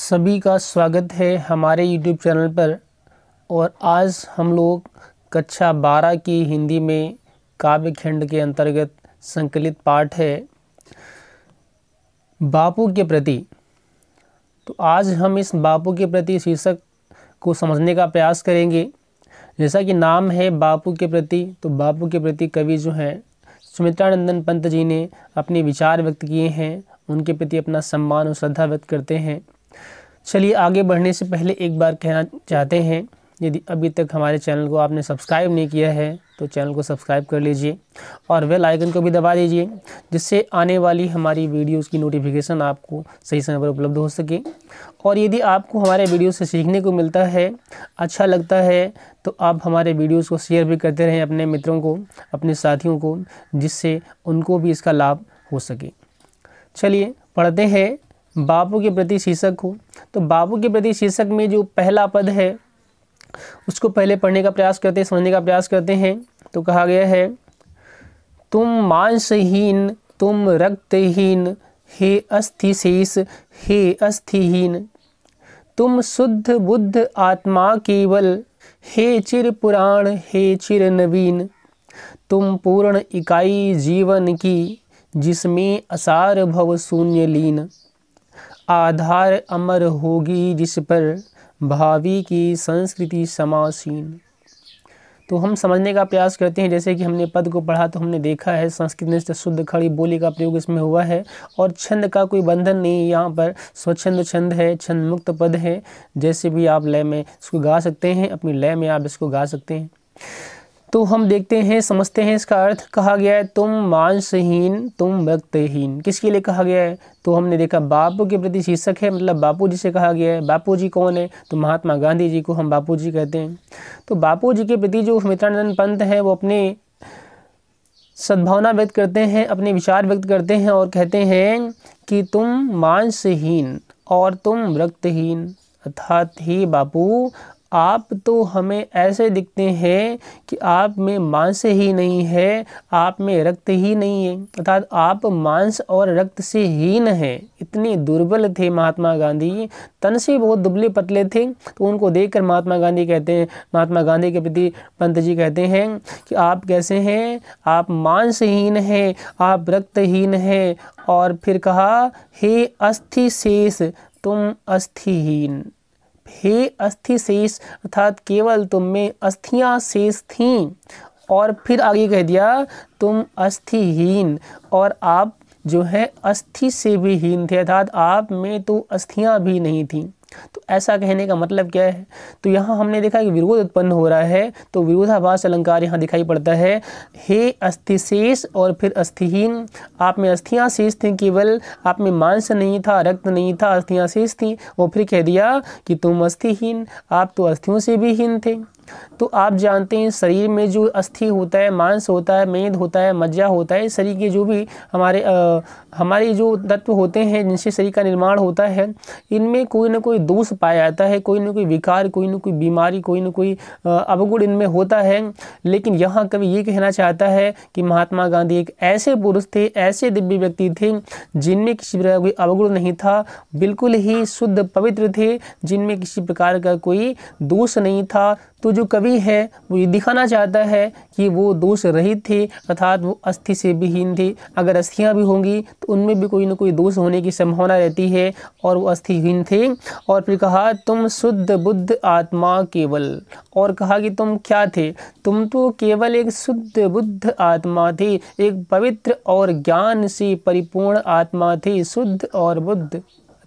सभी का स्वागत है हमारे YouTube चैनल पर। और आज हम लोग कक्षा 12 की हिंदी में काव्य खंड के अंतर्गत संकलित पाठ है बापू के प्रति। तो आज हम इस बापू के प्रति शीर्षक को समझने का प्रयास करेंगे। जैसा कि नाम है बापू के प्रति, तो बापू के प्रति कवि जो हैं सुमित्रानंदन पंत जी ने अपने विचार व्यक्त किए हैं, उनके प्रति अपना सम्मान और श्रद्धा व्यक्त करते हैं। चलिए आगे बढ़ने से पहले एक बार कहना चाहते हैं, यदि अभी तक हमारे चैनल को आपने सब्सक्राइब नहीं किया है तो चैनल को सब्सक्राइब कर लीजिए और बेल आइकन को भी दबा दीजिए, जिससे आने वाली हमारी वीडियोस की नोटिफिकेशन आपको सही समय पर उपलब्ध हो सके। और यदि आपको हमारे वीडियो से सीखने को मिलता है, अच्छा लगता है, तो आप हमारे वीडियोस को शेयर भी करते रहें अपने मित्रों को, अपने साथियों को, जिससे उनको भी इसका लाभ हो सके। चलिए पढ़ते हैं बापू के प्रति शीर्षक को। तो बापू के प्रति शीर्षक में जो पहला पद है उसको पहले पढ़ने का प्रयास करते हैं, समझने का प्रयास करते हैं। तो कहा गया है, तुम मांसहीन, तुम रक्तहीन, हे अस्थिशेष, हे अस्थिहीन, तुम शुद्ध बुद्ध आत्मा केवल, हे चिर पुराण, हे चिर नवीन, तुम पूर्ण इकाई जीवन की, जिसमें असार भव शून्य लीन, आधार अमर होगी जिस पर भावी की संस्कृति समासीन। तो हम समझने का प्रयास करते हैं। जैसे कि हमने पद को पढ़ा तो हमने देखा है संस्कृत निष्ठ शुद्ध खड़ी बोली का प्रयोग इसमें हुआ है और छंद का कोई बंधन नहीं, यहाँ पर स्वच्छंद छंद है, छंद मुक्त पद है। जैसे भी आप लय में इसको गा सकते हैं, अपनी लय में आप इसको गा सकते हैं। तो हम देखते हैं, समझते हैं इसका अर्थ। कहा गया है तुम मांसहीन, तुम रक्तहीन, किसके लिए कहा गया है? तो हमने देखा बापू के प्रति शीर्षक है, मतलब बापू जी से कहा गया है। बापू जी कौन है? तो महात्मा गांधी जी को हम बापू जी कहते हैं। तो बापू जी के प्रति जो सुमित्रानंदन पंत है वो अपने सद्भावना व्यक्त करते हैं, अपने विचार व्यक्त करते हैं और कहते हैं कि तुम मांसहीन और तुम रक्तहीन, अर्थात हे बापू आप तो हमें ऐसे दिखते हैं कि आप में मांस ही नहीं है, आप में रक्त ही नहीं है, अर्थात आप मांस और रक्त से हीन हैं। इतने दुर्बल थे महात्मा गांधी, तन से बहुत दुबले पतले थे। तो उनको देखकर महात्मा गांधी कहते हैं, महात्मा गांधी के प्रति पंत जी कहते हैं कि आप कैसे हैं? आप मांसहीन हैं, आप रक्तहीन हैं। और फिर कहा, हे अस्थि शेष, तुम अस्थिहीन, हे अस्थि शेष, अर्थात केवल तुम में अस्थियां शेष थीं। और फिर आगे कह दिया तुम अस्थिहीन, और आप जो है अस्थि से भी हीन थे, अर्थात आप में तो अस्थियां भी नहीं थीं। तो ऐसा कहने का मतलब क्या है? तो यहाँ हमने देखा कि विरोध उत्पन्न हो रहा है, तो विरोधाभास अलंकार यहाँ दिखाई पड़ता है। हे अस्थिशेष और फिर अस्थिहीन, आप में अस्थियां शेष थीं, केवल आप में मांस नहीं था, रक्त नहीं था, अस्थियां शेष थीं। वो फिर कह दिया कि तुम अस्थिहीन, आप तो अस्थियों से भी हीन थे। तो आप जानते हैं शरीर में जो अस्थि होता है, मांस होता है, मेद होता है, मज्जा होता है, शरीर के जो भी हमारे जो तत्व होते हैं जिनसे शरीर का निर्माण होता है, इनमें कोई ना कोई दोष पाया जाता है, कोई ना कोई विकार, कोई ना कोई बीमारी, कोई ना कोई अवगुण इनमें होता है। लेकिन यहाँ कवि ये कहना चाहता है कि महात्मा गांधी एक ऐसे पुरुष थे, ऐसे दिव्य व्यक्ति थे जिनमें किसी प्रकार का कोई अवगुण नहीं था, बिल्कुल ही शुद्ध पवित्र थे, जिनमें किसी प्रकार का कोई दोष नहीं था। तो जो कवि है वो ये दिखाना चाहता है कि वो दोष रहित थे, अर्थात वो अस्थि से भी हीन थे। अगर अस्थियां भी होंगी तो उनमें भी कोई ना कोई दोष होने की संभावना रहती है, और वो अस्थिहीन थे। और फिर कहा तुम शुद्ध बुद्ध आत्मा केवल, और कहा कि तुम क्या थे? तुम तो केवल एक शुद्ध बुद्ध आत्मा थे, एक पवित्र और ज्ञान से परिपूर्ण आत्मा थे। शुद्ध और बुद्ध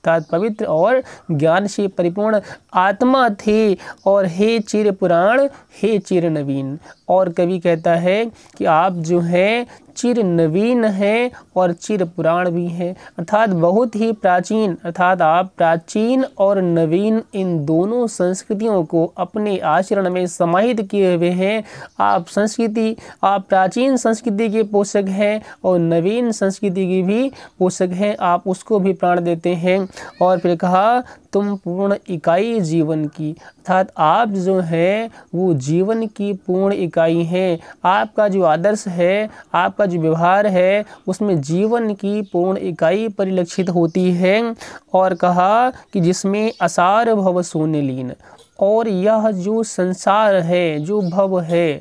अर्थात पवित्र और ज्ञान से परिपूर्ण आत्मा थे। और हे चिर पुराण, हे चिर नवीन, और कवि कहता है कि आप जो हैं चिर नवीन हैं और चिर पुराण भी हैं, अर्थात बहुत ही प्राचीन, अर्थात आप प्राचीन और नवीन इन दोनों संस्कृतियों को अपने आचरण में समाहित किए हुए हैं। आप प्राचीन संस्कृति के पोषक हैं और नवीन संस्कृति की भी पोषक हैं, आप उसको भी प्राण देते हैं। और फिर कहा तुम पूर्ण इकाई जीवन की, अर्थात आप जो हैं वो जीवन की पूर्ण इकाई इकाई हैं। आपका जो आदर्श है, आपका जो व्यवहार है, उसमें जीवन की पूर्ण इकाई परिलक्षित होती है। और कहा कि जिसमें असार भव शून्य लीन, और यह जो संसार है, जो भव है,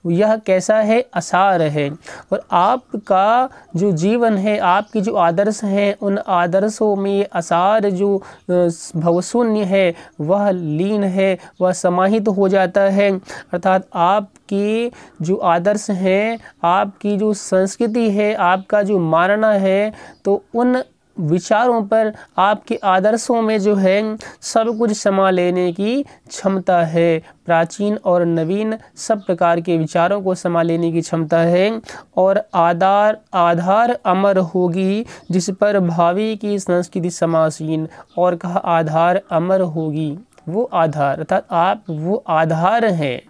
यह कैसा है? असार है। और आपका जो जीवन है, आपके जो आदर्श हैं, उन आदर्शों में असार जो भवशून्य है वह लीन है, वह समाहित हो जाता है। अर्थात आपके जो आदर्श हैं, आपकी जो संस्कृति है, आपका जो मानना है, तो उन विचारों पर, आपके आदर्शों में जो है सब कुछ समा लेने की क्षमता है। प्राचीन और नवीन सब प्रकार के विचारों को समा लेने की क्षमता है। और आधार अमर होगी जिस पर भावी की संस्कृति समासीन। और कहा आधार अमर होगी, वो आधार अर्थात आप वो आधार हैं।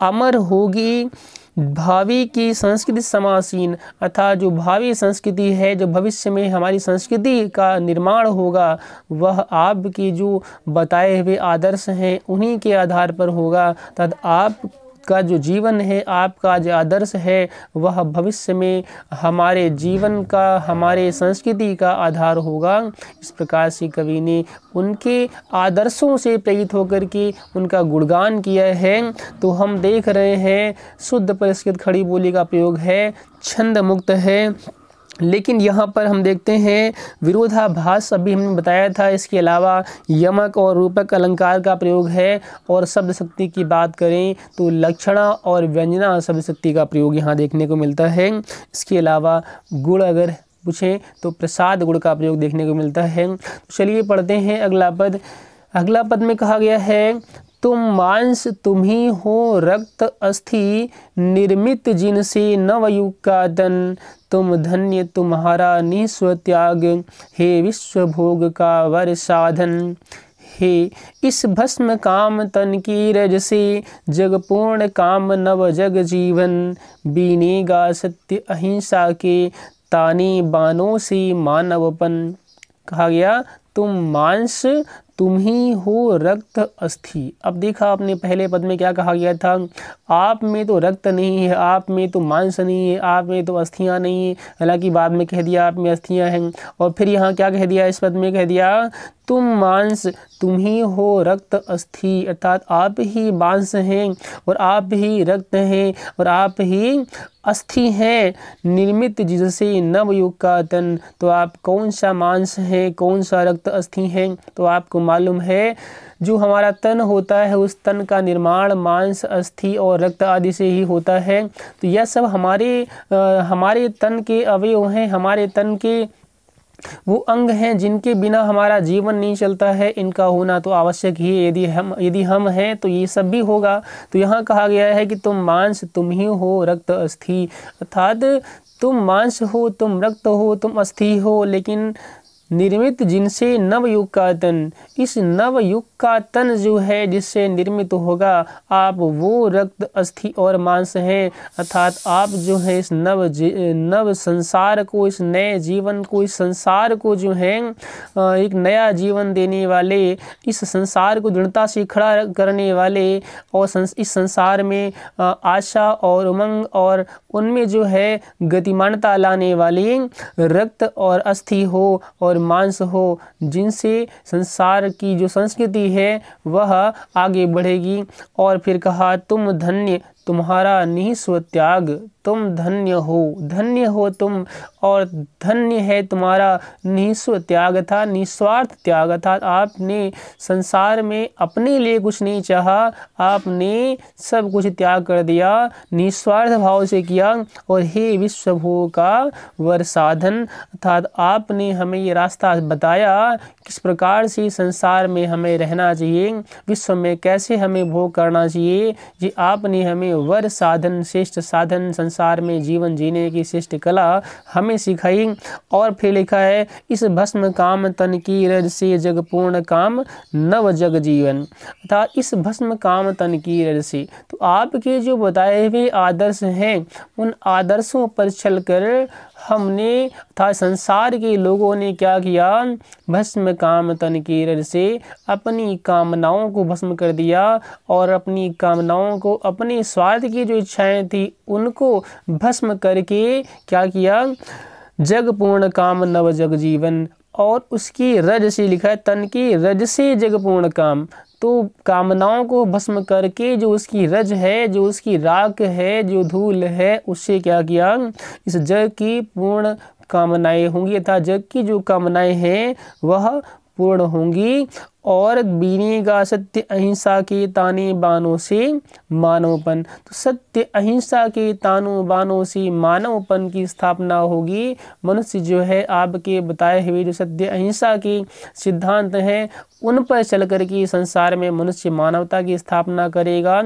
अमर होगी भावी की संस्कृति समासीन, अर्थात जो भावी संस्कृति है, जो भविष्य में हमारी संस्कृति का निर्माण होगा, वह आपके जो बताए हुए आदर्श हैं उन्हीं के आधार पर होगा। तद आपका जो जीवन है, आपका जो आदर्श है, वह भविष्य में हमारे जीवन का, हमारे संस्कृति का आधार होगा। इस प्रकार से कवि ने उनके आदर्शों से प्रेरित होकर के उनका गुणगान किया है। तो हम देख रहे हैं शुद्ध परिष्कृत खड़ी बोली का प्रयोग है, छंद मुक्त है। लेकिन यहाँ पर हम देखते हैं विरोधाभास, अभी हमने बताया था। इसके अलावा यमक और रूपक अलंकार का प्रयोग है। और शब्द शक्ति की बात करें तो लक्षणा और व्यंजना शब्द शक्ति का प्रयोग यहाँ देखने को मिलता है। इसके अलावा गुण अगर पूछें तो प्रसाद गुण का प्रयोग देखने को मिलता है। तो चलिए पढ़ते हैं अगला पद। अगला पद में कहा गया है, तुम मांस तुम ही हो रक्त अस्थि, निर्मित जिनसे नवयुग का तन, तुम धन्य तुम्हारा निस्व त्याग, हे विश्व भोग का वर साधन। हे इस भस्म काम तन की रज से, जग पूर्ण काम नव जग जीवन, बीनेगा सत्य अहिंसा के, ताने बानों से मानवपन। कहा गया तुम मांस तुम ही हो रक्त अस्थि। अब देखा आपने पहले पद में क्या कहा गया था, आप में तो रक्त नहीं है, आप में तो मांस नहीं है, आप में तो अस्थियां नहीं है। हालांकि बाद में कह दिया आप में अस्थियां हैं। और फिर यहाँ क्या कह दिया, इस पद में कह दिया तुम मांस तुम ही हो रक्त अस्थि, अर्थात आप ही मांस हैं और आप ही रक्त हैं और आप ही अस्थि हैं, निर्मित जिससे नवयुग का तन। तो आप कौन सा मांस है, कौन सा रक्त अस्थि हैं? तो आपको मालूम है जो हमारा तन होता है, उस तन का निर्माण मांस, अस्थि और रक्त आदि से ही होता है। तो यह सब हमारे तन के अवयव हैं, हमारे तन के वो अंग हैं जिनके बिना हमारा जीवन नहीं चलता है। इनका होना तो आवश्यक ही है। यदि हम हैं तो ये सब भी होगा। तो यहाँ कहा गया है कि तुम मांस तुम ही हो रक्त अस्थि, अर्थात तुम मांस हो, तुम रक्त हो, तुम अस्थि हो, लेकिन निर्मित जिनसे नवयुग का तन, इस नवयुग का तन जो है जिससे निर्मित होगा, आप वो रक्त अस्थि और मांस हैं। अर्थात आप जो है इस नव संसार को, इस नए जीवन को, इस संसार को जो है एक नया जीवन देने वाले, इस संसार को दृढ़ता से खड़ा करने वाले और इस संसार में आशा और उमंग और उनमें जो है गतिमानता लाने वाली रक्त और अस्थि हो और मांस हो, जिनसे संसार की जो संस्कृति है वह आगे बढ़ेगी। और फिर कहा तुम धन्य तुम्हारा निस्व त्याग, तुम धन्य हो तुम, और धन्य है तुम्हारा निस्व त्याग था, निस्वार्थ त्याग था। आपने संसार में अपने लिए कुछ नहीं चाहा, आपने सब कुछ त्याग कर दिया, निस्वार्थ भाव से किया। और हे विश्व भोग का वर साधन, अर्थात आपने हमें ये रास्ता बताया किस प्रकार से संसार में हमें रहना चाहिए, विश्व में कैसे हमें भोग करना चाहिए। ये आपने हमें वर साधन, श्रेष्ठ साधन, संसार में जीवन जीने की श्रेष्ठ कला हमें सिखाई। और फिर लिखा है इस भस्म काम तन की रज से, जग पूर्ण काम नव जग जीवन, अर्थात इस भस्म काम तन की रज से। तो आपके जो बताए हुए आदर्श हैं, उन आदर्शों पर चलकर हमने था संसार के लोगों ने क्या किया, भस्म काम तन की रज से अपनी कामनाओं को भस्म कर दिया और अपनी कामनाओं को, अपने स्वार्थ की जो इच्छाएं थी उनको भस्म करके क्या किया, जग पूर्ण काम नव जग जीवन, और उसकी रज से लिखा है तन की रज से जग पूर्ण काम, तो कामनाओं को भस्म करके जो उसकी रज है, जो उसकी राख है, जो धूल है, उससे क्या किया, इस जग की पूर्ण कामनाएं होंगी, अर्थात जग की जो कामनाएं हैं वह पूर्ण होंगी। और बीनेगा सत्य अहिंसा के ताने बानों से मानवपन, तो सत्य अहिंसा के तानों बानों से मानवपन की स्थापना होगी। मनुष्य जो है आपके बताए हुए जो सत्य अहिंसा के सिद्धांत हैं उन पर चल कर के संसार में मनुष्य मानवता की स्थापना करेगा।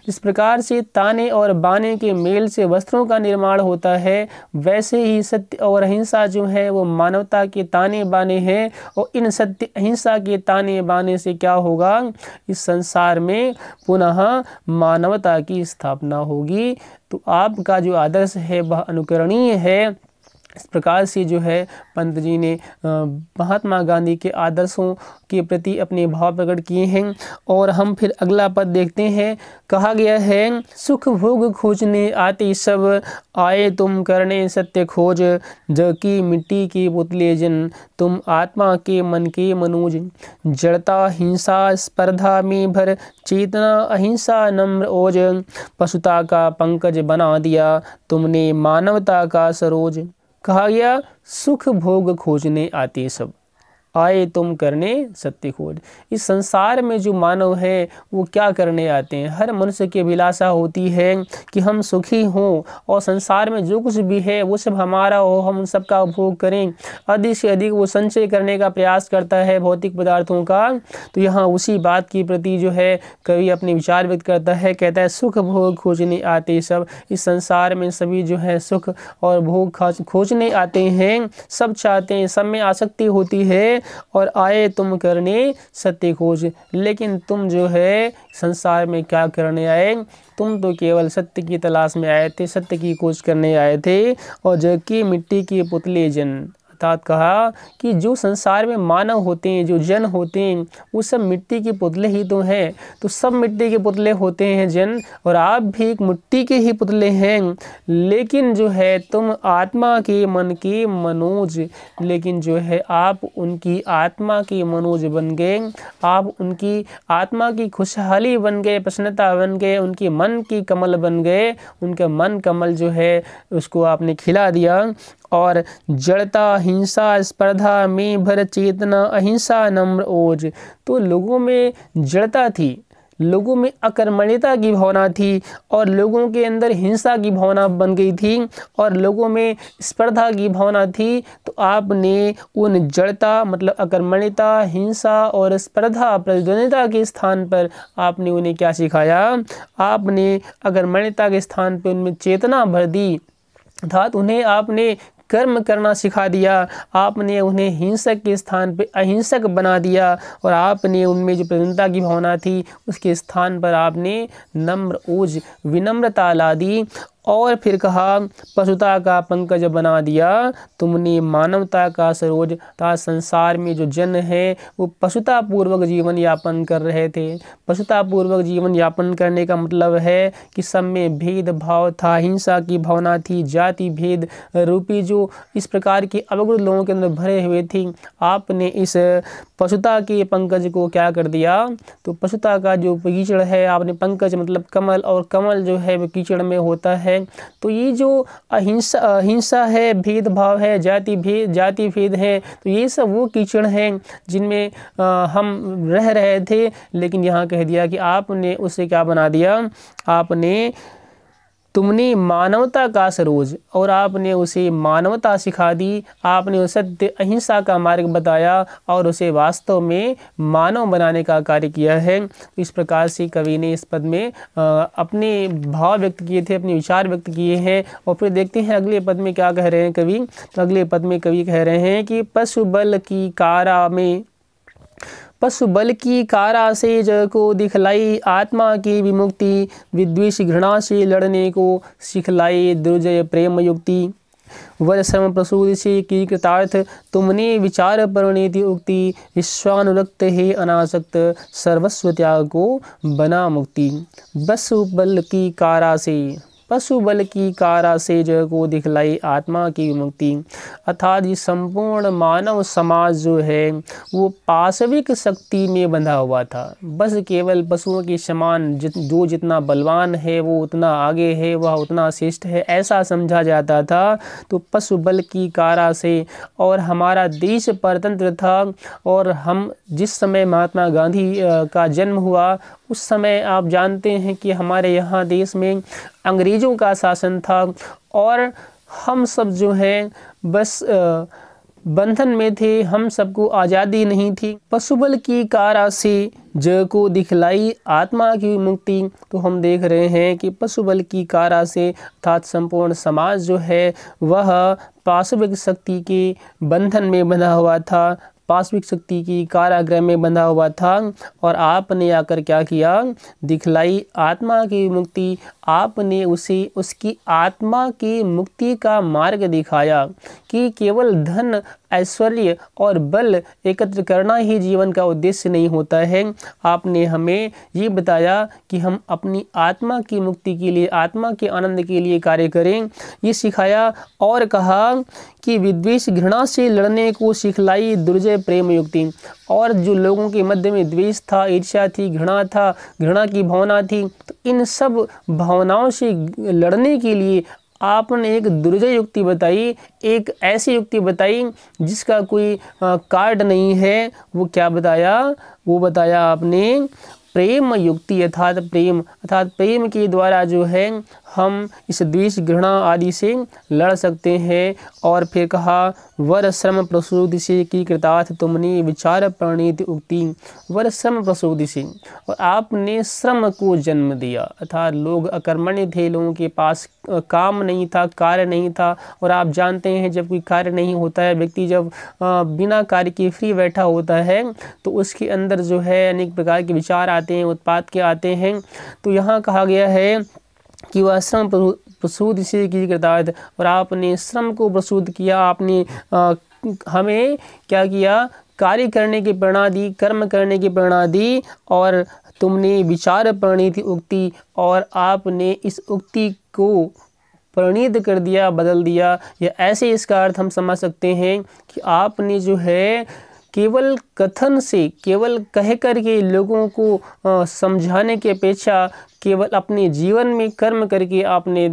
जिस प्रकार से ताने और बाने के मेल से वस्त्रों का निर्माण होता है, वैसे ही सत्य और अहिंसा जो है वो मानवता के ताने बाने हैं, और इन सत्य अहिंसा के ताने बाने से क्या होगा, इस संसार में पुनः मानवता की स्थापना होगी। तो आपका जो आदर्श है वह अनुकरणीय है। इस प्रकार से जो है पंत जी ने महात्मा गांधी के आदर्शों के प्रति अपने भाव प्रकट किए हैं। और हम फिर अगला पद देखते हैं। कहा गया है, सुख भोग खोजने आते सब, आए तुम करने सत्य खोज, जग की मिट्टी के पुतले जन, तुम आत्मा के मन के मनोज, जड़ता हिंसा स्पर्धा में भर, चेतना अहिंसा नम्र ओज, पशुता का पंकज बना दिया तुमने मानवता का सरोज। कहा गया, सुख भोग खोजने आते सब, आए तुम करने सत्य खोज। इस संसार में जो मानव है वो क्या करने आते हैं, हर मनुष्य की अभिलाषा होती है कि हम सुखी हों और संसार में जो कुछ भी है वो सब हमारा हो, हम उन सब का उपभोग करें। अधिक से अधिक वो संचय करने का प्रयास करता है भौतिक पदार्थों का। तो यहाँ उसी बात की प्रति जो है कवि अपने विचार व्यक्त करता है, कहता है सुख भोग खोजने आते सब। इस संसार में सभी जो है सुख और भोग खोजने आते हैं, सब चाहते हैं, सब में आसक्ति होती है, और आए तुम करने सत्य खोज। लेकिन तुम जो है संसार में क्या करने आए, तुम तो केवल सत्य की तलाश में आए थे, सत्य की खोज करने आए थे। और जग की मिट्टी के पुतले जन, अर्थात कहा कि जो संसार में मानव होते हैं, जो जन होते हैं, वो सब मिट्टी के पुतले ही तो हैं। तो सब मिट्टी के पुतले होते हैं जन, और आप भी एक मिट्टी के ही पुतले हैं। लेकिन जो है तुम आत्मा के मन के मनोज, लेकिन जो है आप उनकी आत्मा के मनोज बन गए, आप उनकी आत्मा की खुशहाली बन गए, प्रसन्नता बन गए, उनके मन की कमल बन गए। उनका मन कमल जो है उसको आपने खिला दिया। और जड़ता हिंसा स्पर्धा में भर, चेतना अहिंसा नम्र ओज। तो लोगों में जड़ता थी, लोगों में अकर्मण्यता की भावना थी, और लोगों के अंदर हिंसा की भावना बन गई थी, और लोगों में स्पर्धा की भावना थी। तो आपने उन जड़ता मतलब अकर्मण्यता, हिंसा और स्पर्धा प्रतिद्वंदिता के स्थान पर आपने उन्हें क्या सिखाया, आपने अकर्मण्यता के स्थान पर उनमें चेतना भर दी, अर्थात उन्हें आपने कर्म करना सिखा दिया। आपने उन्हें हिंसक के स्थान पे अहिंसक बना दिया, और आपने उनमें जो प्रसन्नता की भावना थी उसके स्थान पर आपने नम्र ओज विनम्रता ला दी। और फिर कहा, पशुता का पंकज बना दिया तुमने मानवता का सरोज। था संसार में जो जन है वो पशुता पूर्वक जीवन यापन कर रहे थे। पशुता पूर्वक जीवन यापन करने का मतलब है कि सब में भेदभाव था, हिंसा की भावना थी, जाति भेद रूपी जो इस प्रकार की अवगुण लोगों के अंदर भरे हुए थी। आपने इस पशुता के पंकज को क्या कर दिया, तो पशुता का जो कीचड़ है, आपने पंकज मतलब कमल, और कमल जो है वो कीचड़ में होता है। तो ये जो अहिंसा है, भेदभाव है, जाति भेद है, तो ये सब वो कीचड़ हैं जिनमें हम रह रहे थे। लेकिन यहाँ कह दिया कि आपने उसे क्या बना दिया, तुमने मानवता का सरोज, और आपने उसे मानवता सिखा दी। आपने उसे सत्य अहिंसा का मार्ग बताया और उसे वास्तव में मानव बनाने का कार्य किया है। तो इस प्रकार से कवि ने इस पद में अपने भाव व्यक्त किए थे, अपने विचार व्यक्त किए हैं। और फिर देखते हैं अगले पद में क्या कह रहे हैं कवि। तो अगले पद में कवि कह रहे हैं कि पशु बल की कारा से जग को दिखलाई, आत्मा की विमुक्ति, विद्वेष घृणा से लड़ने को सिखलाई, दुर्जय प्रेम युक्ति। वर श्रम प्रसूति से की कृतार्थ तुमने विचार परिणीति उक्ति विश्वानुरक्त हे अनासक्त सर्वस्व त्याग को बना मुक्ति। पशु बल की कारा से जग को दिखलाई आत्मा की मुक्ति। अर्थात ये संपूर्ण मानव समाज जो है वो पाशविक शक्ति में बंधा हुआ था। बस केवल पशुओं के समान जो जितना बलवान है वो उतना आगे है, वह उतना श्रेष्ठ है, ऐसा समझा जाता था। तो पशु बल की कारा से, और हमारा देश परतंत्र था, और हम जिस समय महात्मा गांधी का जन्म हुआ उस समय आप जानते हैं कि हमारे यहाँ देश में अंग्रेज़ों का शासन था, और हम सब जो हैं बस बंधन में थे, हम सबको आज़ादी नहीं थी। पशुबल की कारा से जग को दिखलाई आत्मा की मुक्ति। तो हम देख रहे हैं कि पशुबल की कारा से अर्थात संपूर्ण समाज जो है वह पाशविक शक्ति के बंधन में बंधा हुआ था, पाशविक शक्ति की कारागृह में बंधा हुआ था, और आपने आकर क्या किया, दिखलाई आत्मा की मुक्ति। आपने उसे उसकी आत्मा की मुक्ति का मार्ग दिखाया कि केवल धन, ऐश्वर्य और बल एकत्र करना ही जीवन का उद्देश्य नहीं होता है। आपने हमें ये बताया कि हम अपनी आत्मा की मुक्ति के लिए, आत्मा के आनंद के लिए कार्य करें, ये सिखाया। और कहा कि विद्वेष घृणा से लड़ने को सिखलाई दुर्जय प्रेम युक्ति। और जो लोगों के मध्य में द्वेष था, ईर्ष्या थी, घृणा था, घृणा की भावना थी, तो इन सब भावनाओं से लड़ने के लिए आपने एक दुर्जय युक्ति बताई, एक ऐसी युक्ति बताई जिसका कोई कार्ड नहीं है। वो क्या बताया? वो बताया आपने प्रेम युक्ति, अर्थात प्रेम के द्वारा जो है हम इस द्वेष घृणा आदि से लड़ सकते हैं। और फिर कहा वर श्रम प्रसूति से की कृतार्थ तुमने विचार प्रणीति उक्ति। वर श्रम प्रसूति से, और आपने श्रम को जन्म दिया, अर्थात लोग अकर्मण्य थे, लोगों के पास काम नहीं था, कार्य नहीं था। और आप जानते हैं जब कोई कार्य नहीं होता है, व्यक्ति जब बिना कार्य के फ्री बैठा होता है तो उसके अंदर जो है अनेक प्रकार के विचार आते हैं, उत्पाद के आते हैं। तो यहाँ कहा गया है कि वह श्रम प्रसूति से की कृतार्थ, और आपने श्रम को प्रसूत किया, आपने हमें क्या किया, कार्य करने की प्रेरणा दी, कर्म करने की प्रेरणा दी। और तुमने विचार प्रणीति उक्ति, और आपने इस उक्ति को प्रणीत कर दिया, बदल दिया। या ऐसे इसका अर्थ हम समझ सकते हैं कि आपने जो है केवल कथन से, केवल कह कर के लोगों को समझाने की अपेक्षा केवल अपने जीवन में कर्म करके आपने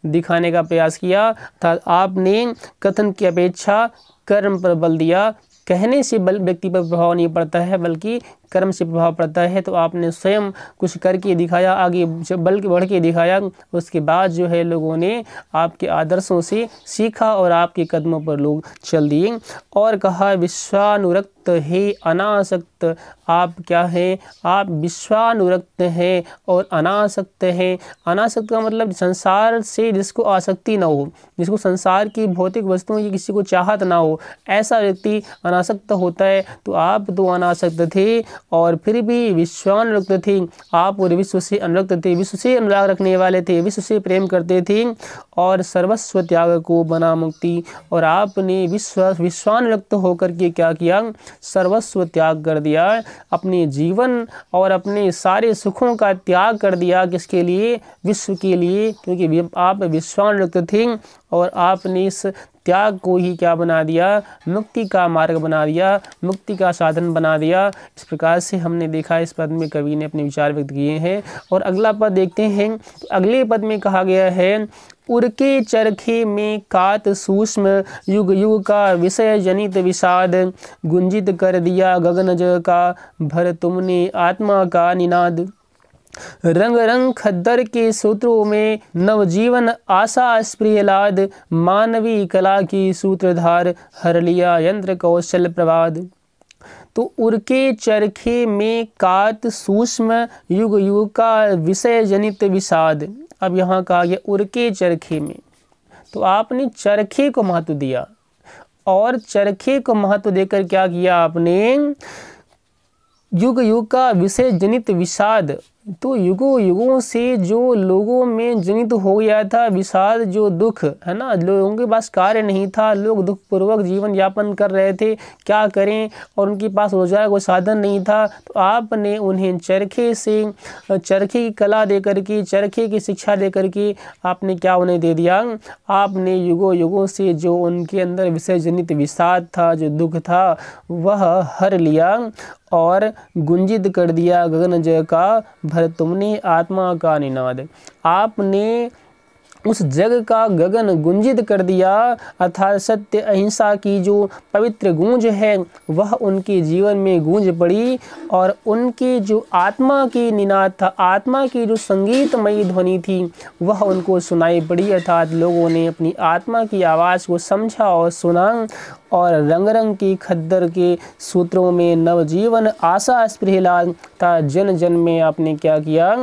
दिखाने का प्रयास किया। अर्थात आपने कथन की अपेक्षा कर्म पर बल दिया। कहने से बल व्यक्ति पर प्रभाव नहीं पड़ता है, बल्कि कर्म से प्रभाव पड़ता है। तो आपने स्वयं कुछ करके दिखाया, आगे बल के बढ़ के दिखाया। उसके बाद जो है लोगों ने आपके आदर्शों से सीखा और आपके कदमों पर लोग चल दिए। और कहा विश्वानुरक्त हे अनासक्त, आप क्या हैं, आप विश्वानुरक्त हैं और अनासक्त हैं। अनासक्त का मतलब संसार से जिसको आसक्ति ना हो, जिसको संसार की भौतिक वस्तुओं की किसी को चाहत ना हो, ऐसा व्यक्ति अनासक्त होता है। तो आप तो अनासक्त थे और फिर भी विश्वानुरक्त थे। आप और विश्व से अनुरक्त थे, विश्व से अनुराग रखने वाले थे, विश्व से प्रेम करते थे और सर्वस्व त्याग को बना मुक्ति। और आपने विश्वानुरक्त होकर के क्या किया, सर्वस्व त्याग कर दिया, अपने जीवन और अपने सारे सुखों का त्याग कर दिया। किसके लिए? विश्व के लिए, क्योंकि आप विश्वानुरक्त थे और आपने इस त्याग को ही क्या बना दिया, मुक्ति का मार्ग बना दिया, मुक्ति का साधन बना दिया। इस प्रकार से हमने देखा इस पद में कवि ने अपने विचार व्यक्त किए हैं। और अगला पद देखते हैं। तो अगले पद में कहा गया है उड़के चरखे में कात सूक्ष्म युग युग का विषय जनित विषाद, गुंजित कर दिया गगन जग का भर तुमने आत्मा का निनाद। रंग रंग खद्दर के सूत्रों में नवजीवन आशा स्प्रियलाद, मानवी कला की सूत्रधार हर लिया यंत्र कौशल प्रवाद। तो उड़के चरखे में कात सूक्ष्म युग युग का विषय जनित विषाद। अब यहाँ कहा गया उड़के चरखे में, तो आपने चरखे को महत्व दिया और चरखे को महत्व देकर क्या किया आपने, युग युग का विषय जनित विषाद। तो युगों युगों से जो लोगों में जनित हो गया था विषाद, जो दुख है ना, लोगों के पास कार्य नहीं था, लोग दुखपूर्वक जीवन यापन कर रहे थे, क्या करें, और उनके पास रोजगार कोई साधन नहीं था, तो आपने उन्हें चरखे की कला दे करके, चरखे की शिक्षा दे करके आपने क्या उन्हें दे दिया, आपने युगों युगों से जो उनके अंदर विषय जनित विषाद था, जो दुख था, वह हर लिया और गुंजित कर दिया गगन जय का भर तुमने आत्मा का निनाद। आपने उस जग का गगन गुंजित कर दिया, अर्थात सत्य अहिंसा की जो पवित्र गूंज है वह उनके जीवन में गूंज पड़ी, और उनके जो आत्मा की निनाद था, आत्मा की जो संगीतमयी ध्वनि थी वह उनको सुनाई पड़ी, अर्थात लोगों ने अपनी आत्मा की आवाज़ को समझा और सुना, और रंग रंग की खद्दर के सूत्रों में नवजीवन आशा स्पृहलाद था। जन जन में आपने क्या किया,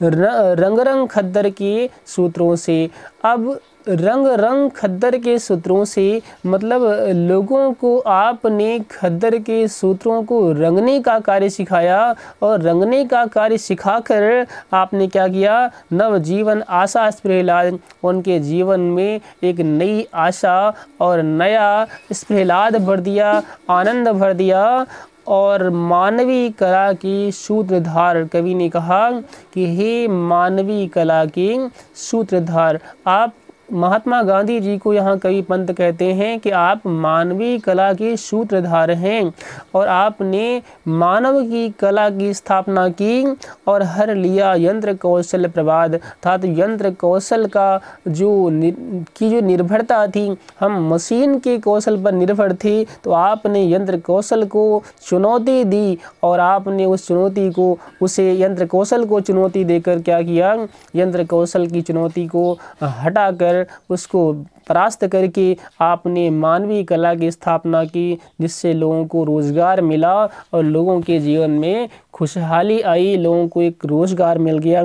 रंग रंग खद्दर के सूत्रों से। अब रंग रंग खद्दर के सूत्रों से मतलब लोगों को आपने खद्दर के सूत्रों को रंगने का कार्य सिखाया, और रंगने का कार्य सिखाकर आपने क्या किया, नवजीवन आशा स्पृहलाद, उनके जीवन में एक नई आशा और नया स्पृहलाद भर दिया, आनंद भर दिया। और मानवीय कला की सूत्रधार, कवि ने कहा कि हे मानवीय कला के सूत्रधार, आप महात्मा गांधी जी को यहाँ कवि पंत कहते हैं कि आप मानवीय कला के सूत्रधार हैं, और आपने मानव की कला की स्थापना की और हर लिया यंत्र कौशल प्रवाद, अर्थात यंत्र कौशल का जो निर्भरता थी, हम मशीन के कौशल पर निर्भर थे, तो आपने यंत्र कौशल को चुनौती दी, और आपने उस चुनौती को, उसे यंत्र कौशल को चुनौती देकर क्या किया, यंत्र कौशल की चुनौती को हटाकर उसको परास्त करके आपने मानवीय कला की स्थापना की, जिससे लोगों को रोजगार मिला और लोगों के जीवन में खुशहाली आई, लोगों को एक रोजगार मिल गया।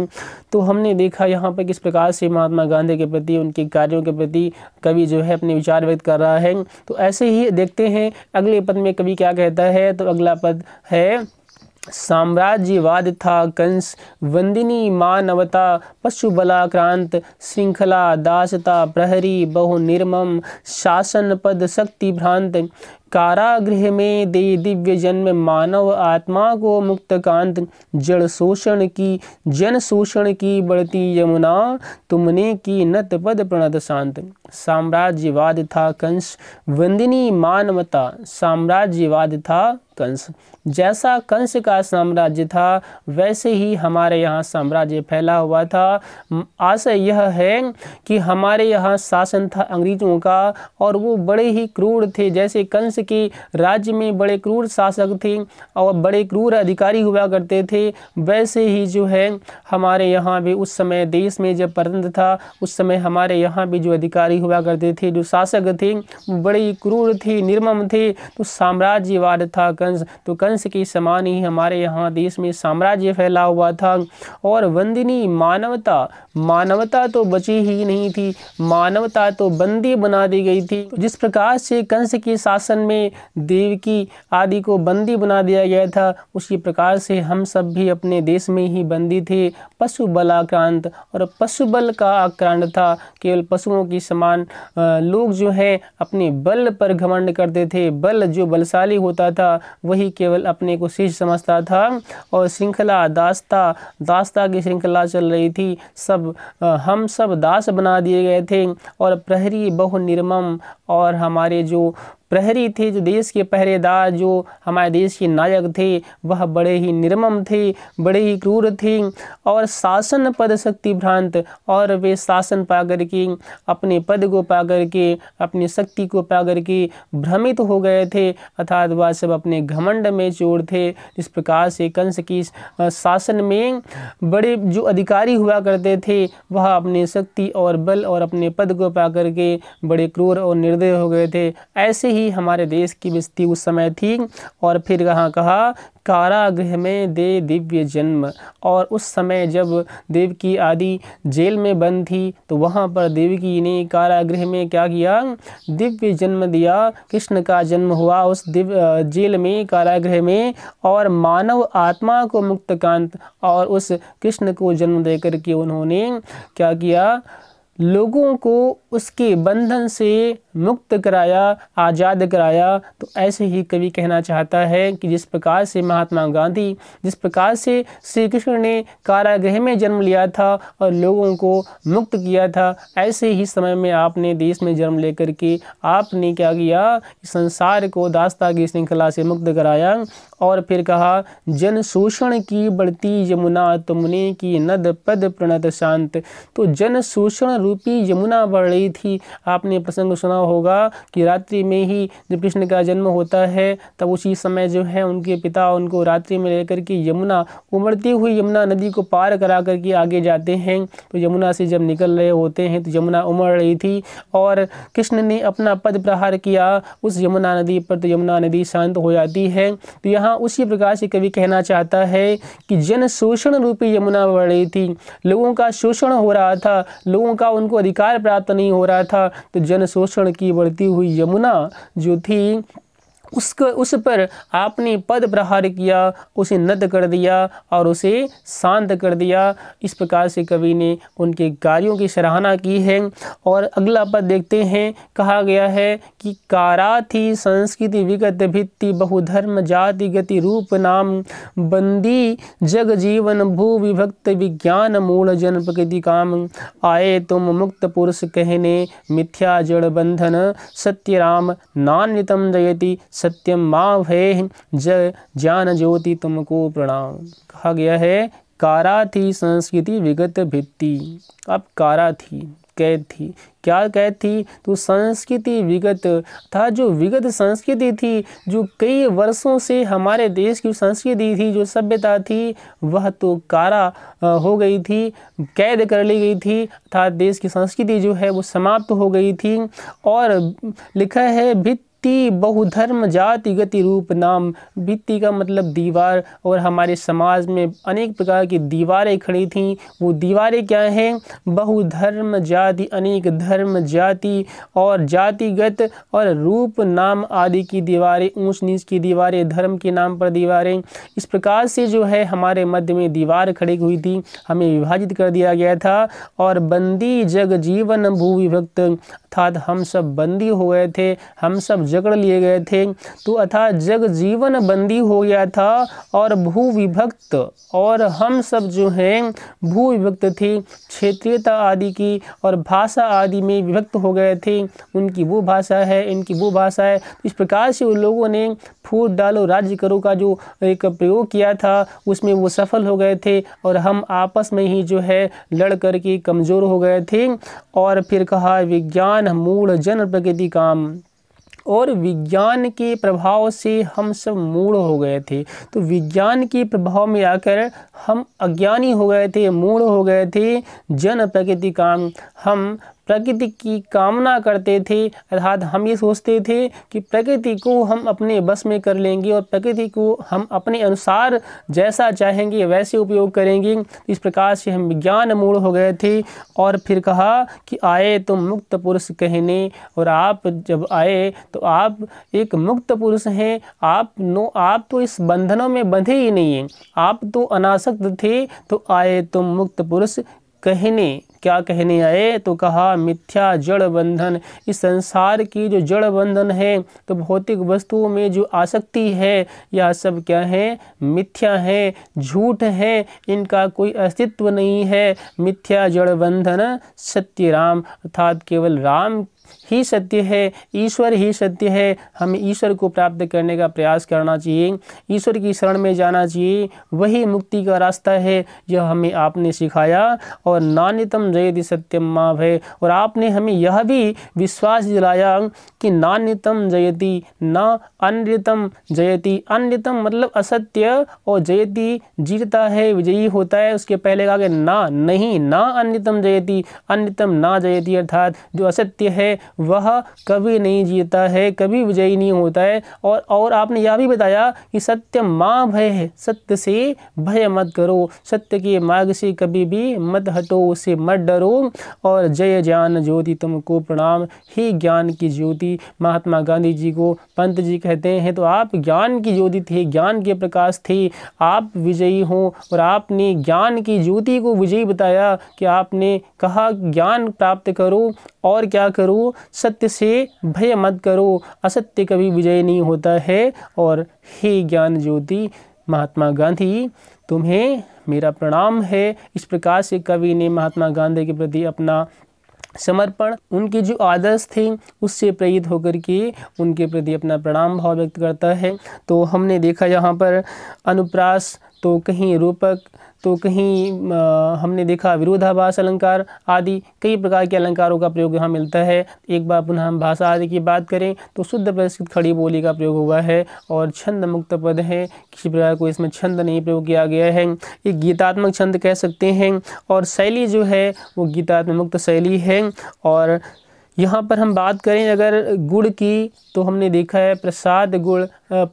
तो हमने देखा यहाँ पर किस प्रकार से महात्मा गांधी के प्रति, उनके कार्यों के प्रति कवि जो है अपने विचार व्यक्त कर रहा है। तो ऐसे ही देखते हैं अगले पद में कवि क्या कहता है। तो अगला पद है, साम्राज्यवाद था कंस वंदिनी मानवता, पशु बलाक्रांत श्रृंखला दासता, प्रहरी बहु निर्मम शासन पद शक्ति भ्रांत, कारागृह में दे दिव्य जन्म मानव आत्मा को मुक्त कांत, जड़ शोषण की जन शोषण की बढ़ती यमुना, तुमने की नत पद प्रणत शांत। साम्राज्यवाद था कंस वंदिनी मानवता, साम्राज्यवाद था कंस, जैसा कंस का साम्राज्य था वैसे ही हमारे यहाँ साम्राज्य फैला हुआ था। आशय यह है कि हमारे यहाँ शासन था अंग्रेजों का, और वो बड़े ही क्रूर थे। जैसे कंस के राज्य में बड़े क्रूर शासक थे और बड़े क्रूर अधिकारी हुआ करते थे, वैसे ही जो है हमारे यहाँ भी उस समय देश में जब परतंत्र था उस समय हमारे यहाँ भी जो अधिकारी हुआ करते थे, जो शासक थे, बड़े ही क्रूर थे, निर्मम थे। तो साम्राज्यवाद था कंस, तो कंस के समान ही हमारे यहाँ देश में साम्राज्य फैला हुआ था। और वंदिनी मानवता, मानवता तो बची ही नहीं थी, मानवता तो बंदी बना दी गई थी। जिस प्रकार से कंस के शासन में देवकी आदि को बंदी बना दिया गया था, उसी प्रकार से हम सब भी अपने देश में ही बंदी थे। पशु बलाक्रांत, और पशु बल का आक्रांत था, केवल पशुओं की समान लोग जो है अपने बल पर घमंड करते थे। बल जो बलशाली होता था वही केवल अपने को शीर्ष समझता था। और श्रृंखला दासता, दासता की श्रृंखला चल रही थी, सब हम सब दास बना दिए गए थे। और प्रहरी बहु निर्मम, और हमारे जो प्रहरी थे, जो देश के पहरेदार, जो हमारे देश के नायक थे, वह बड़े ही निर्मम थे, बड़े ही क्रूर थे। और शासन पद शक्ति भ्रांत, और वे शासन पा करके, अपने पद को पा करके, अपनी शक्ति को पा करके भ्रमित हो गए थे, अर्थात वह सब अपने घमंड में चोर थे। इस प्रकार से कंस की शासन में बड़े जो अधिकारी हुआ करते थे वह अपनी शक्ति और बल और अपने पद को पा करके बड़े क्रूर और निर्दय हो गए थे। ऐसे ही ही हमारे देश की स्थिति उस समय थी। और फिर कहा कारागृह में दे दिव्य जन्म, और उस समय जब देवकी आदि जेल में बंद थी तो वहाँ पर देवकी ने कारागृह में क्या किया, दिव्य जन्म दिया। कृष्ण का जन्म हुआ उस दिव्य जेल में, कारागृह में, और मानव आत्मा को मुक्तकांत और उस कृष्ण को जन्म देकर के उन्होंने क्या किया, लोगों को उसके बंधन से मुक्त कराया, आज़ाद कराया। तो ऐसे ही कवि कहना चाहता है कि जिस प्रकार से महात्मा गांधी, जिस प्रकार से श्री कृष्ण ने कारागृह में जन्म लिया था और लोगों को मुक्त किया था, ऐसे ही समय में आपने देश में जन्म लेकर के आपने क्या किया, संसार को दास्ता की श्रृंखला से मुक्त कराया। और फिर कहा जन शोषण की बढ़ती यमुना, तुमने की नद पद प्रणत शांत। तो जन शोषण रूपी यमुना बढ़ रही थी। आपने प्रसंग सुना होगा कि रात्रि में ही जब कृष्ण का जन्म होता है तब उसी समय जो है उनके पिता उनको रात्रि में लेकर के यमुना, उमड़ती हुई यमुना नदी को पार करा करके आगे जाते हैं। तो यमुना से जब निकल रहे होते हैं तो यमुना उमड़ रही थी और कृष्ण ने अपना पद प्रहार किया उस यमुना नदी पर, तो यमुना नदी शांत हो जाती है। तो यहाँ उसी प्रकार से कवि कहना चाहता है कि जन शोषण रूपी यमुना बढ़ रही थी, लोगों का शोषण हो रहा था, लोगों का उनको अधिकार प्राप्त नहीं हो रहा था। तो जन शोषण की बढ़ती हुई यमुना जो थी उस पर आपने पद प्रहार किया, उसे नद कर दिया और उसे शांत कर दिया। इस प्रकार से कवि ने उनके कार्यों की सराहना की है। और अगला पद देखते हैं, कहा गया है कि कारा थी संस्कृति विगत भित्ति, बहुधर्म जाति गति रूप नाम, बंदी जग जीवन भू विभक्त विज्ञान मूल जन प्रकृति काम, आए तुम मुक्त पुरुष कहने मिथ्या जड़ बंधन, सत्य राम नान्यतम जयति सत्यम माँ भय ज्ञान ज्योति तुमको प्रणाम। कहा गया है कारा थी संस्कृति विगत भित्ति। अब कारा थी, कैद थी, क्या कैद थी, तो संस्कृति विगत था। जो विगत संस्कृति थी, जो कई वर्षों से हमारे देश की संस्कृति थी, जो सभ्यता थी, वह तो कारा हो गई थी, कैद कर ली गई थी, अर्थात देश की संस्कृति जो है वो समाप्त हो गई थी। और लिखा है भित्ति बहुधर्म जाति गति रूप नाम, भित्ति का मतलब दीवार, और हमारे समाज में अनेक प्रकार की दीवारें खड़ी थीं। वो दीवारें क्या हैं, बहुधर्म जाति, अनेक धर्म जाति और जातिगत और रूप नाम आदि की दीवारें, ऊंच नीच की दीवारें, धर्म के नाम पर दीवारें। इस प्रकार से जो है हमारे मध्य में दीवार खड़ी हुई थी, हमें विभाजित कर दिया गया था। और बंदी जग जीवन भू विभक्त, अर्थात हम सब बंदी हो गए थे, हम सब जकड़ लिए गए थे। तो अर्थात जग जीवन बंदी हो गया था और भू विभक्त, और हम सब जो हैं भू विभक्त थे, क्षेत्रीयता आदि की और भाषा आदि में विभक्त हो गए थे। उनकी वो भाषा है, इनकी वो भाषा है। इस प्रकार से उन लोगों ने फूट डालो राज्य करो का जो एक प्रयोग किया था उसमें वो सफल हो गए थे, और हम आपस में ही जो है लड़ कर के कमज़ोर हो गए थे। और फिर कहा विज्ञान मूढ़ जन प्रकृति काम, और विज्ञान के प्रभाव से हम सब मूढ़ हो गए थे। तो विज्ञान के प्रभाव में आकर हम अज्ञानी हो गए थे, मूढ़ हो गए थे। जन प्रकृति काम, हम प्रकृति की कामना करते थे, अर्थात हम ये सोचते थे कि प्रकृति को हम अपने बस में कर लेंगे और प्रकृति को हम अपने अनुसार जैसा चाहेंगे वैसे उपयोग करेंगे। इस प्रकार से हम विज्ञान मूढ़ हो गए थे। और फिर कहा कि आए तुम मुक्त पुरुष कहने, और आप जब आए तो आप एक मुक्त पुरुष हैं। आप तो इस बंधनों में बंधे ही नहीं हैं, आप तो अनासक्त थे। तो आए तुम मुक्त पुरुष कहने, क्या कहने आए, तो कहा मिथ्या जड़ बंधन, इस संसार की जो जड़ बंधन है, तो भौतिक वस्तुओं में जो आसक्ति है, यह सब क्या है, मिथ्या है, झूठ है, इनका कोई अस्तित्व नहीं है। मिथ्या जड़ बंधन सत्य राम, अर्थात केवल राम ही सत्य है, ईश्वर ही सत्य है। हमें ईश्वर को प्राप्त करने का प्रयास करना चाहिए, ईश्वर की शरण में जाना चाहिए, वही मुक्ति का रास्ता है। यह हमें आपने सिखाया। और नान्यतम जयति सत्यम माँ भय, और आपने हमें यह भी विश्वास दिलाया कि नान्यतम जयति, न अन्यतम जयति। अन्यतम मतलब असत्य, और जयति जीतता है, विजयी होता है। उसके पहले कहा ना, नहीं, ना अन्यतम जयति, अन्यतम ना जयति, अर्थात जो असत्य है वह कभी नहीं जीता है, कभी विजयी नहीं होता है। और आपने यह भी बताया कि सत्य माँ भय है, सत्य से भय मत करो, सत्य के मार्ग से कभी भी मत हटो, उससे मत डरो। और जय ज्ञान ज्योति तुमको प्रणाम, ही ज्ञान की ज्योति। महात्मा गांधी जी को पंत जी कहते हैं, तो आप ज्ञान की ज्योति थे, ज्ञान के प्रकाश थे, आप विजयी हो। और आपने ज्ञान की ज्योति को विजयी बताया कि आपने कहा ज्ञान प्राप्त करो और क्या करो, सत्य से भय मत करो, असत्य कभी विजय नहीं होता है। और हे ज्ञान ज्योति महात्मा गांधी, तुम्हें मेरा प्रणाम है। इस प्रकार से कवि ने महात्मा गांधी के प्रति अपना समर्पण, उनके जो आदर्श थे उससे प्रेरित होकर के उनके प्रति अपना प्रणाम भाव व्यक्त करता है। तो हमने देखा यहाँ पर अनुप्रास, तो कहीं रूपक, तो कहीं हमने देखा विरोधाभास अलंकार आदि कई प्रकार के अलंकारों का प्रयोग यहाँ मिलता है। एक बार पुनः हम भाषा आदि की बात करें तो शुद्ध प्रतिष्ठित खड़ी बोली का प्रयोग हुआ है और छंद मुक्त पद है, किसी प्रकार को इसमें छंद नहीं प्रयोग किया गया है। एक गीतात्मक छंद कह सकते हैं और शैली जो है वो गीतात्मक मुक्त शैली है। और यहाँ पर हम बात करें अगर गुण की, तो हमने देखा है प्रसाद गुण,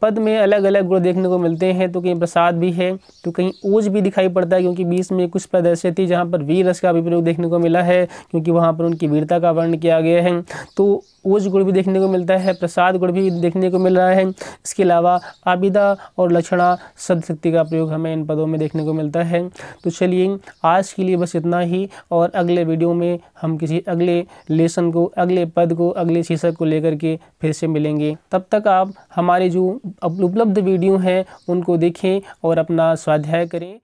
पद में अलग अलग गुण देखने को मिलते हैं, तो कहीं प्रसाद भी है तो कहीं ओज भी दिखाई पड़ता है, क्योंकि बीच में कुछ पद ऐसे थे जहाँ पर वीर रस का भी प्रयोग देखने को मिला है, क्योंकि वहाँ पर उनकी वीरता का वर्णन किया गया है। तो ओज गुण भी देखने को मिलता है, प्रसाद गुण भी देखने को मिल रहा है। इसके अलावा आबिदा और लक्षणा शब्द शक्ति का प्रयोग हमें इन पदों में देखने को मिलता है। तो चलिए आज के लिए बस इतना ही, और अगले वीडियो में हम किसी अगले लेसन को, अगले पद को, अगले शीर्षक को लेकर के फिर से मिलेंगे। तब तक आप हमारे जो उपलब्ध वीडियो हैं उनको देखें और अपना स्वाध्याय करें।